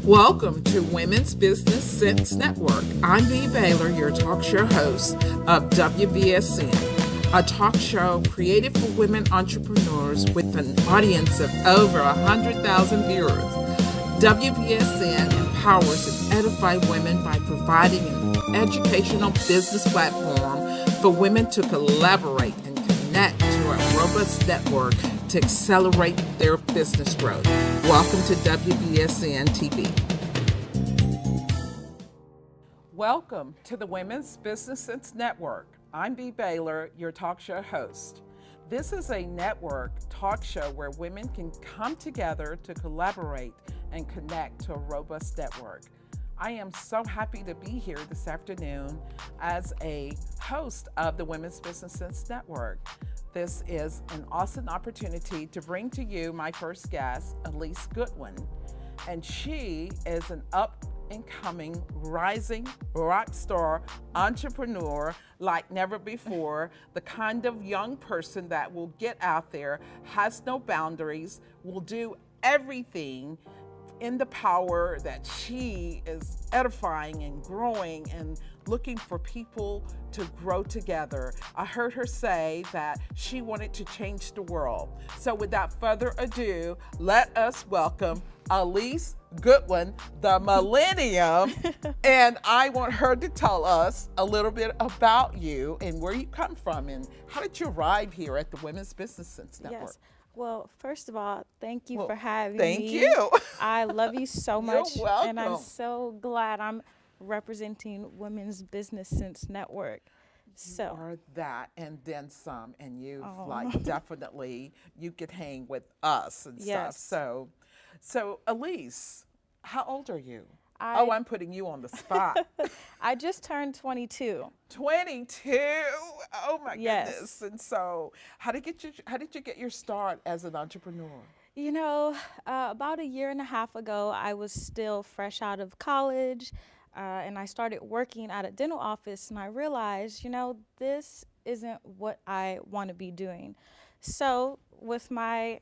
Welcome to Women's Business Sense Network. I'm Bea Baylor, your talk show host of WBSN, a talk show created for women entrepreneurs with an audience of over 100,000 viewers. WBSN empowers and edifies women by providing an educational business platform for women to collaborate and connect to a robust network to accelerate their business growth. Welcome to WBSN TV. Welcome to the Women's Business Sense Network. I'm Bea Baylor, your talk show host. This is a network talk show where women can come together to collaborate and connect to a robust network. I am so happy to be here this afternoon as a host of the Women's Business Sense Network. This is an awesome opportunity to bring to you my first guest, Allyese Goodwin. And she is an up-and-coming, rising rock star entrepreneur like never before, the kind of young person that will get out there, has no boundaries, will do everything in the power that she is edifying and growing and looking for people to grow together. I heard her say that she wanted to change the world. So without further ado, let us welcome Allyese Goodwin, the Millennium. And I want her to tell us a little bit about you and where you come from and how did you arrive here at the Women's Business Sense Network? Yes. Well, first of all, thank you for having me. Thank you. I love you so much. You're welcome. And I'm so glad I'm representing Women's Business Sense Network. You are that and then some, and you like definitely you could hang with us and Yes. stuff. So Allyese, how old are you? I'm putting you on the spot. I just turned 22. 22. Oh my Yes. goodness. And so how did you get your start as an entrepreneur? You know, about a year and a half ago, I was still fresh out of college, and I started working at a dental office, and I realized, this isn't what I want to be doing. So with my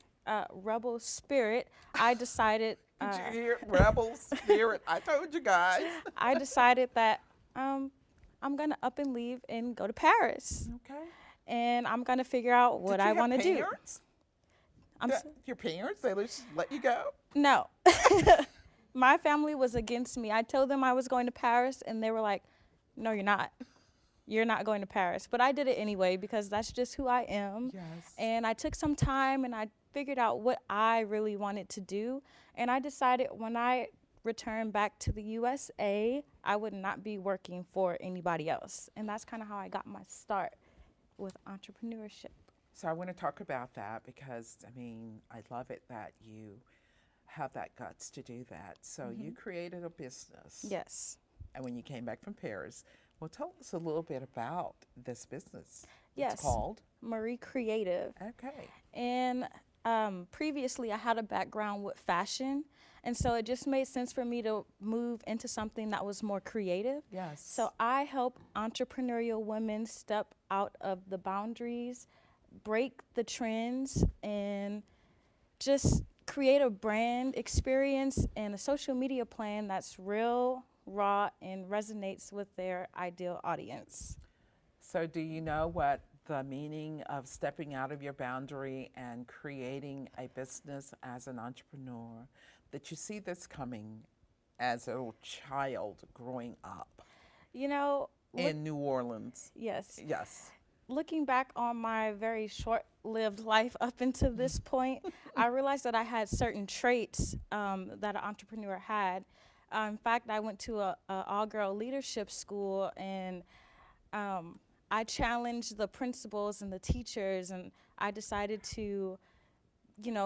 rebel spirit, I decided... Did you hear rebel spirit? I told you guys. I decided that I'm going to up and leave and go to Paris. Okay. And I'm going to figure out what I want to do. Your parents, they just let you go? No. My family was against me. I told them I was going to Paris, and they were like, no, you're not. You're not going to Paris. But I did it anyway because that's just who I am. Yes. And I took some time, and I figured out what I really wanted to do. And I decided when I returned back to the USA, I would not be working for anybody else. And that's kind of how I got my start with entrepreneurship. So I want to talk about that because, I love it that you have that guts to do that. So you created a business. Yes. And when you came back from Paris, well, tell us a little bit about this business. Yes. It's called? Marie Creative. Okay. And previously I had a background with fashion, and so it just made sense for me to move into something that was more creative. Yes. So I help entrepreneurial women step out of the boundaries, break the trends, and just create a brand experience and a social media plan that's real, raw, and resonates with their ideal audience. So do you know what the meaning of stepping out of your boundary and creating a business as an entrepreneur, that you see this coming as a child growing up in New Orleans? Yes. Yes. Looking back on my very short-lived life up until this point, I realized that I had certain traits that an entrepreneur had. In fact, I went to a all-girl leadership school, and I challenged the principals and the teachers, and I decided to,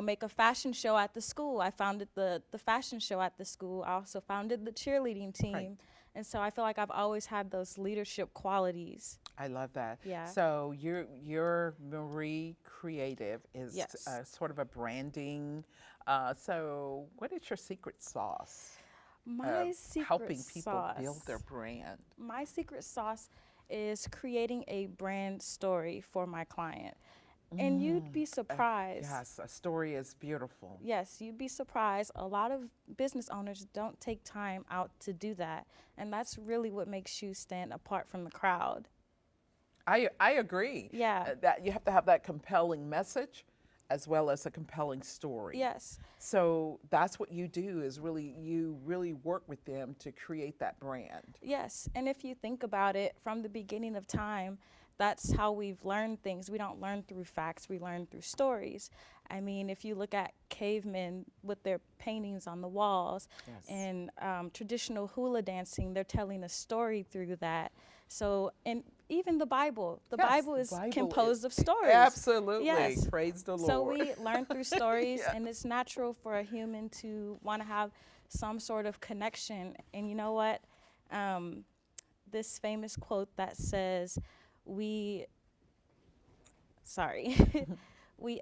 make a fashion show at the school. I founded the fashion show at the school. I also founded the cheerleading team. Right. And so I feel like I've always had those leadership qualities. I love that. Yeah. So your Marie Creative is Yes. Sort of a branding. So what is your secret sauce? My secret helping people sauce. build their brand. My secret sauce is creating a brand story for my client. And you'd be surprised. Yes, a story is beautiful. Yes, you'd be surprised. A lot of business owners don't take time out to do that. And that's really what makes you stand apart from the crowd. I agree. Yeah. That you have to have that compelling message as well as a compelling story. Yes. So that's what you do is you really work with them to create that brand. Yes. And if you think about it, from the beginning of time, that's how we've learned things. We don't learn through facts, we learn through stories. I mean, if you look at cavemen with their paintings on the walls Yes. and traditional hula dancing, they're telling a story through that. So, and even the Bible Yes, Bible the is Bible composed is- of stories. Absolutely. Yes. Praise the Lord. So we learn through stories, Yes. and it's natural for a human to want to have some sort of connection. And you know what? This famous quote that says, we we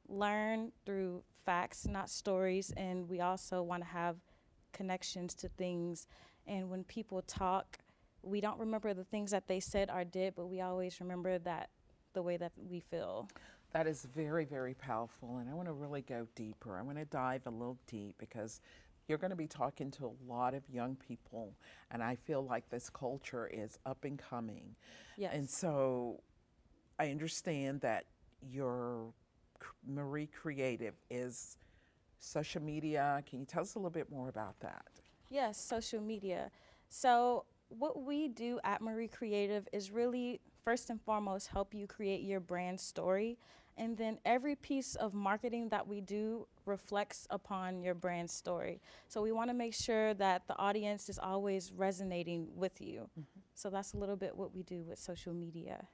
learn through facts, not stories, and we also want to have connections to things. And when people talk, we don't remember the things that they said or did, but we always remember that the way that we feel. That is very, very powerful, and I want to really go deeper. I want to dive a little deep because you're going to be talking to a lot of young people, and I feel like this culture is up and coming. Yes. And so I understand that your Marie Creative is social media. Can you tell us a little bit more about that? Yes, social media. So what we do at Marie Creative is really, first and foremost, help you create your brand story. And then every piece of marketing that we do reflects upon your brand story. So we want to make sure that the audience is always resonating with you. Mm-hmm. So that's a little bit what we do with social media.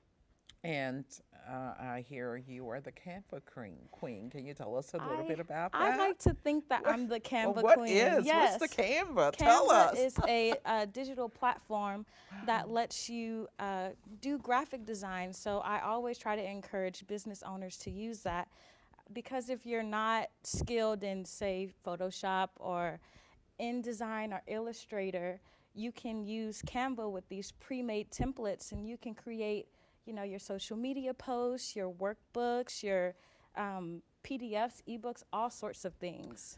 And I hear you are the Canva queen. Can you tell us a little bit about that? I like to think that I'm the Canva well, what queen. is? Yes. What's the Canva? Canva Tell us. is a digital platform that lets you do graphic design. So I always try to encourage business owners to use that, because if you're not skilled in, say, Photoshop or InDesign or Illustrator, you can use Canva with these pre-made templates, and you can create, you know, your social media posts, your workbooks, your PDFs, ebooks, all sorts of things.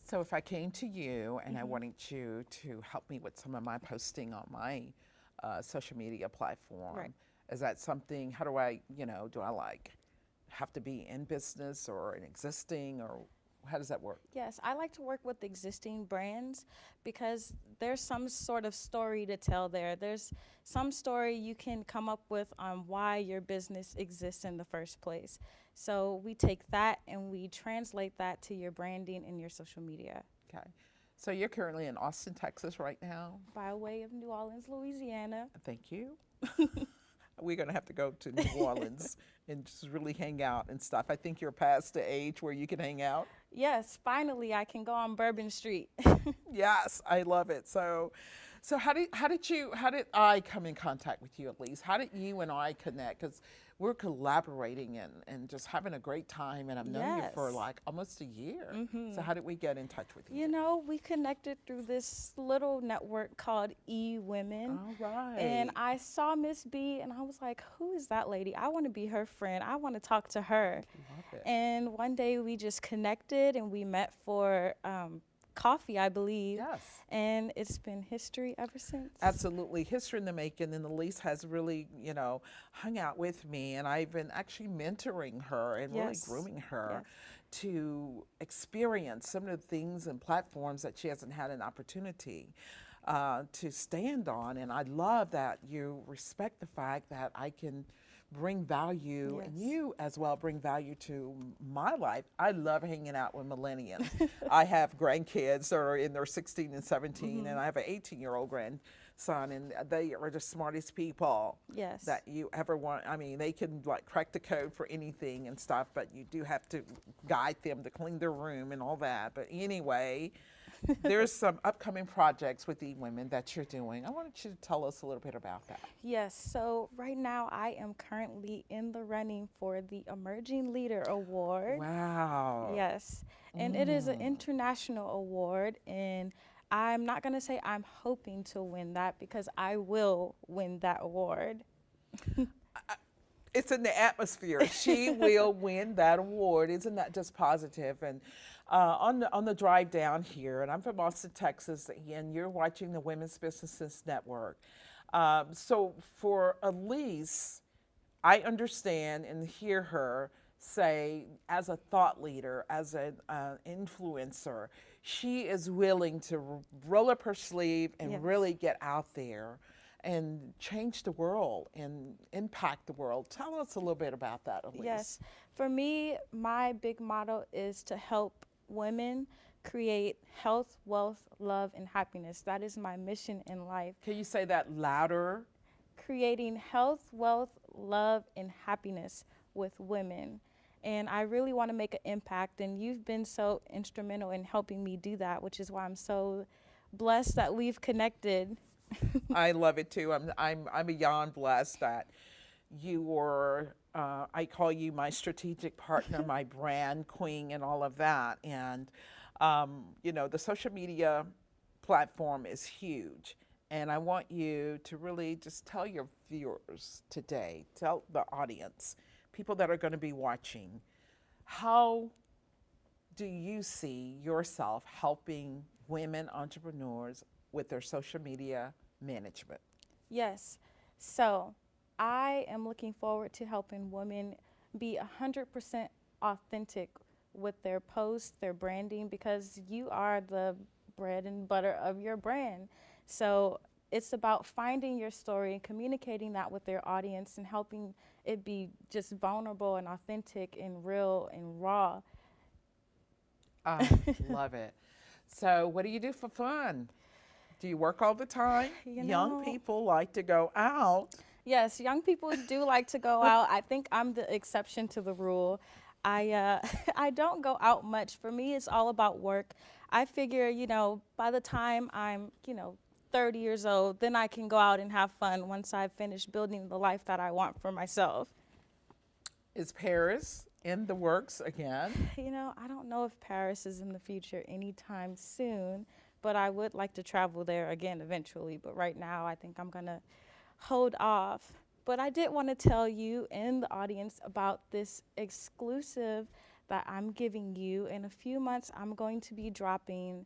So if I came to you and I Mm-hmm. wanted you to help me with some of my posting on my social media platform, Right. is that something, how do I, do I have to be in business or an existing, or how does that work? Yes, I like to work with existing brands because there's some sort of story to tell there. There's some story you can come up with on why your business exists in the first place. So we take that and we translate that to your branding and your social media. Okay. So you're currently in Austin, Texas right now? By way of New Orleans, Louisiana. Thank you. We're going to have to go to New Orleans and just really hang out and stuff. I think you're past the age where you can hang out. Yes, finally I can go on Bourbon Street. Yes, I love it. So how did I come in contact with you, Allyese? How did you and I connect? Because we're collaborating and just having a great time, and I've known you for Yes. like almost a year. Mhm. So how did we get in touch with you? You know, we connected through this little network called E-Women. All right. And I saw Miss B and I was like, who is that lady? I want to be her friend. I want to talk to her. Love it. And one day we just connected and we met for coffee, I believe. Yes. And it's been history ever since. Absolutely. History in the making. And Allyese has really, hung out with me. And I've been actually mentoring her and really Yes. grooming her Yes. to experience some of the things and platforms that she hasn't had an opportunity to stand on. And I love that you respect the fact that I can bring value, and Yes. you as well bring value to my life. I love hanging out with millennials. I have grandkids that are in their 16 and 17, Mm-hmm. and I have an 18-year-old grandson, and they are the smartest people Yes. that you ever want. I mean, they can like crack the code for anything and stuff, but you do have to guide them to clean their room and all that. But anyway, there's some upcoming projects with E-Women that you're doing. I wanted you to tell us a little bit about that. Yes, so right now I am currently in the running for the Emerging Leader Award. Wow. Yes, and it is an international award, and I'm not going to say I'm hoping to win that because I will win that award. it's in the atmosphere. She will win that award. Isn't that just positive? And on the drive down here, and I'm from Austin, Texas, and you're watching the Women's Businesses Network. So for Allyese, I understand and hear her say, as a thought leader, as an influencer, she is willing to roll up her sleeve and Yes. really get out there and change the world and impact the world. Tell us a little bit about that, Allyese. Yes. For me, my big motto is to help women create health, wealth, love, and happiness. That is my mission in life. Can you say that louder? Creating health, wealth, love, and happiness with women. And I really want to make an impact, and you've been so instrumental in helping me do that, which is why I'm so blessed that we've connected. I love it too. I'm beyond blessed that you were. I call you my strategic partner, my brand queen, and all of that. And the social media platform is huge. And I want you to really just tell your viewers today, tell the audience, people that are going to be watching, how do you see yourself helping women entrepreneurs with their social media management? Yes. So I am looking forward to helping women be 100% authentic with their posts, their branding, because you are the bread and butter of your brand. So it's about finding your story and communicating that with their audience and helping it be just vulnerable and authentic and real and raw. Love it. So what do you do for fun? Do you work all the time? Young people like to go out. Yes, young people do like to go out. I think I'm the exception to the rule. I don't go out much. For me, it's all about work. I figure, by the time I'm, 30 years old, then I can go out and have fun once I've finished building the life that I want for myself. Is Paris in the works again? I don't know if Paris is in the future anytime soon, but I would like to travel there again eventually. But right now, I think I'm going to hold off. But I did want to tell you and the audience about this exclusive that I'm giving you. In a few months, I'm going to be dropping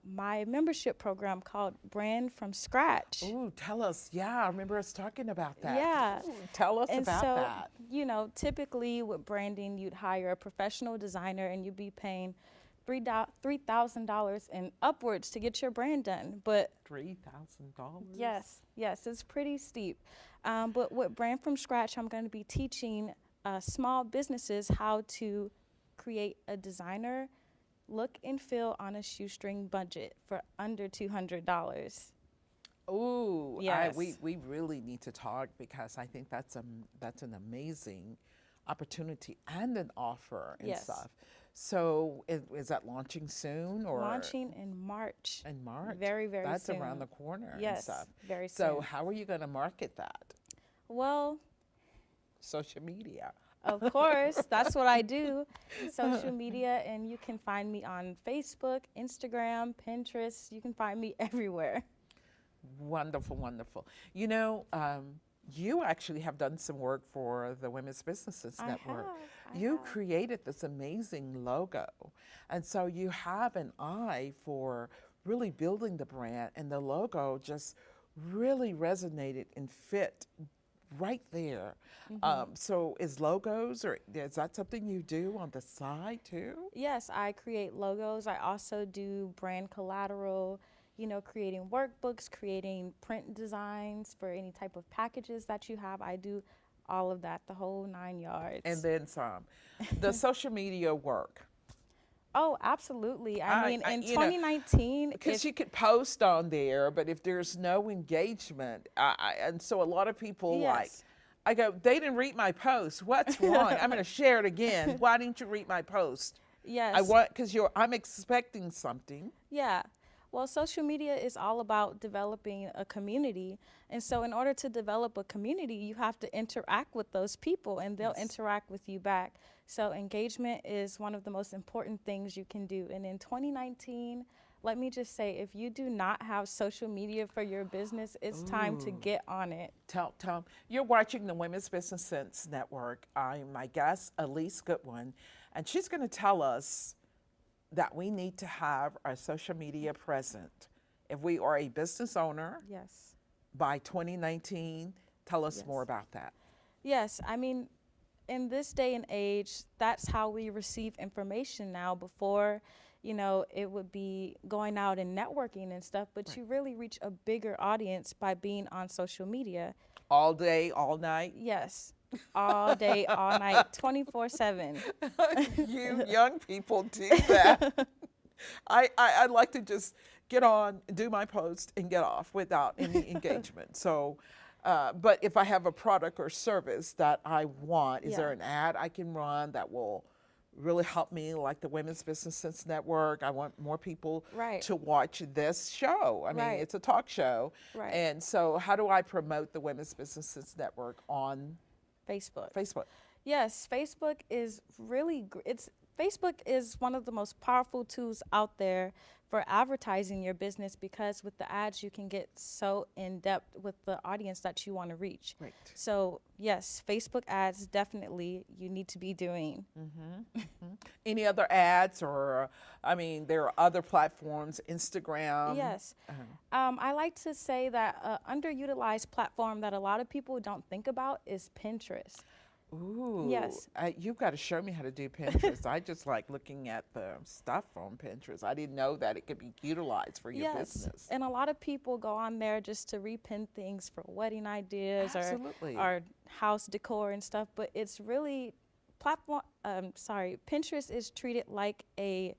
my membership program called Brand from Scratch. Ooh, tell us. Yeah, I remember us talking about that. Yeah. Ooh, tell us about that. Typically with branding, you'd hire a professional designer and you'd be paying $3,000 and upwards to get your brand done. But $3,000? yes, it's pretty steep. But with Brand from Scratch, I'm going to be teaching small businesses how to create a designer look and feel on a shoestring budget for under $200. Ooh, yes. we really need to talk because I think that's an amazing opportunity and an offer and yes. stuff. So is that launching soon or launching in March? In March, very soon. That's around the corner. Yes, and stuff. very So soon. how are you going to market that? Well, social media. Of course, that's what I do. Social media, and you can find me on Facebook, Instagram, Pinterest. You can find me everywhere. Wonderful, wonderful. You actually have done some work for the Women's Businesses Network. You created this amazing logo. And so you have an eye for really building the brand, and the logo just really resonated and fit right there. Mm-hmm. So is logos, or is that something you do on the side too? Yes, I create logos. I also do brand collateral, creating workbooks, creating print designs for any type of packages that you have. I do all of that, the whole 9 yards. And then some. The social media work. Oh, absolutely. I mean, in 2019, because you could post on there, but if there's no engagement, and so a lot of people yes. I go, they didn't read my post. What's wrong? I'm going to share it again. Why didn't you read my post? Yes. I'm expecting something. Yeah. Well, social media is all about developing a community. And so in order to develop a community, you have to interact with those people, and they'll yes. interact with you back. So engagement is one of the most important things you can do. And in 2019, let me just say, if you do not have social media for your business, it's time to get on it. Tell 'em. You're watching the Women's Business Sense Network. I'm my guest, Allyese Goodwin, and she's going to tell us that we need to have our social media present. If we are a business owner Yes. by 2019, tell us Yes. more about that. Yes, I mean, in this day and age, that's how we receive information now. Before, it would be going out and networking and stuff, but you really reach a bigger audience by being on social media. All day, all night. Yes, all day, all night, 24/7. You young people do that. I like to just get on, do my post, and get off without any engagement. So, but if I have a product or service that I want, is there an ad I can run that will really help me, like the Women's Business Sense Network? I want more people to watch this show. I mean, it's a talk show. Right. And so how do I promote the Women's Business Sense Network on Facebook? Yes, Facebook is Facebook is one of the most powerful tools out there for advertising your business, because with the ads you can get so in depth with the audience that you want to reach. Right. So yes, Facebook ads definitely you need to be doing. Any other ads, or there are other platforms, Instagram? Yes. I like to say that underutilized platform that a lot of people don't think about is Pinterest. Ooh. Yes. You've got to show me how to do Pinterest. I just like looking at the stuff on Pinterest. I didn't know that it could be utilized for your business. And a lot of people go on there just to repin things for wedding ideas or house decor and stuff, but it's really Pinterest is treated like a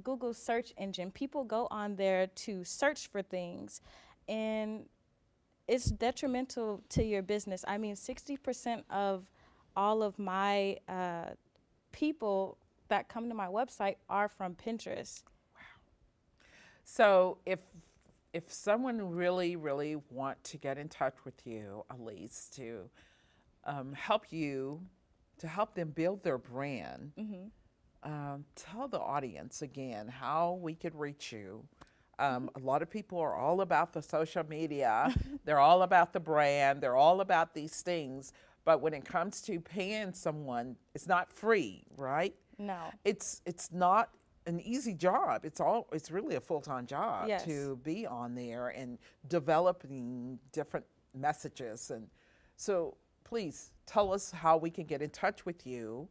Google search engine. People go on there to search for things, and it's detrimental to your business. 60% of all of my people that come to my website are from Pinterest. Wow. So if someone really want to get in touch with you, Allyese, to help them build their brand, tell the audience again how we could reach you. A lot of people are all about the social media. They're all about the brand. They're all about these things. But when it comes to paying someone, it's not free, right? No. It's not an easy job. It's really a full-time job to be on there and developing different messages. And so please tell us how we can get in touch with you.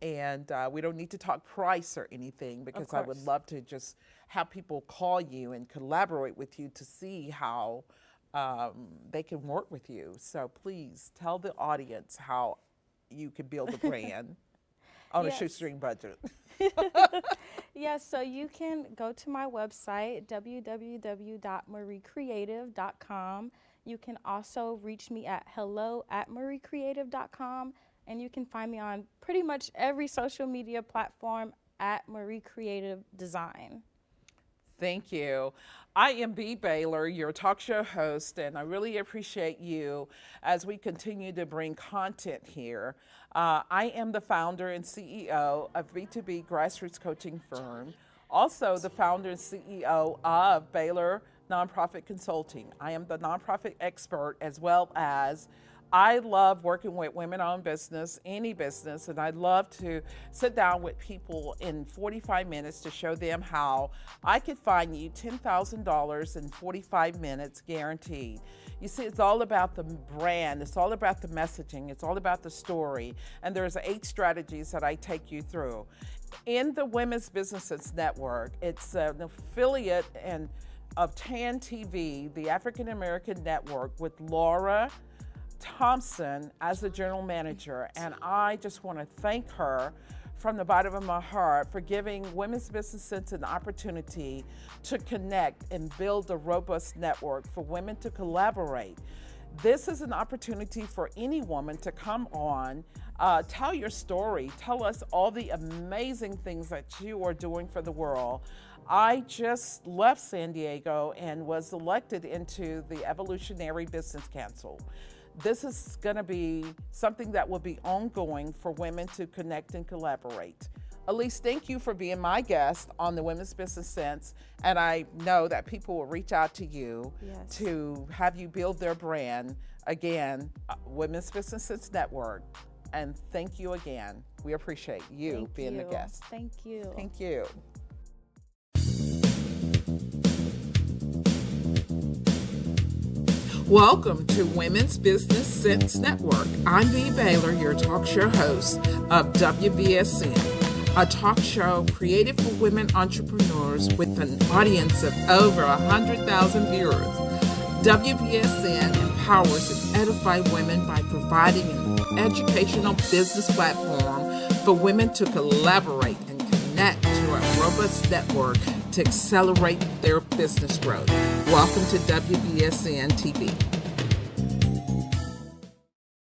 And we don't need to talk price or anything, because I would love to just have people call you and collaborate with you to see how they can work with you. So please tell the audience how you can build a brand on a shoestring budget. Yes, so you can go to my website, www.mariecreative.com. You can also reach me at hello@mariecreative.com, and you can find me on pretty much every social media platform at Marie Creative Design. Thank you. I am B. Baylor, your talk show host, and I really appreciate you as we continue to bring content here. I am the founder and CEO of B2B grassroots coaching firm, also the founder and CEO of Baylor Nonprofit Consulting. I am the nonprofit expert, as well as I love working with women-owned business, any business, and I love to sit down with people in 45 minutes to show them how I could find you $10,000 in 45 minutes guaranteed. You see, it's all about the brand, it's all about the messaging, it's all about the story, and there's 8 strategies that I take you through. In the Women's Businesses Network, it's an affiliate of TAN TV, the African American Network, with Laura Thompson as the general manager, and I just want to thank her from the bottom of my heart for giving Women's Business Sense an opportunity to connect and build a robust network for women to collaborate. This is an opportunity for any woman to come on, tell your story, tell us all the amazing things that you are doing for the world. I just left San Diego and was elected into the Evolutionary Business Council. This is going to be something that will be ongoing for women to connect and collaborate. Allyese, thank you for being my guest on the Women's Business Sense. And I know that people will reach out to you to have you build their brand. Again, Women's Business Sense Network. And thank you again. We appreciate you being the guest. Thank you. Thank you. Welcome to Women's Business Sense Network. I'm Bea Baylor, your talk show host of WBSN, a talk show created for women entrepreneurs with an audience of over 100,000 viewers. WBSN empowers and edifies women by providing an educational business platform for women to collaborate and connect to a robust network to accelerate their business growth. Welcome to WBSN TV.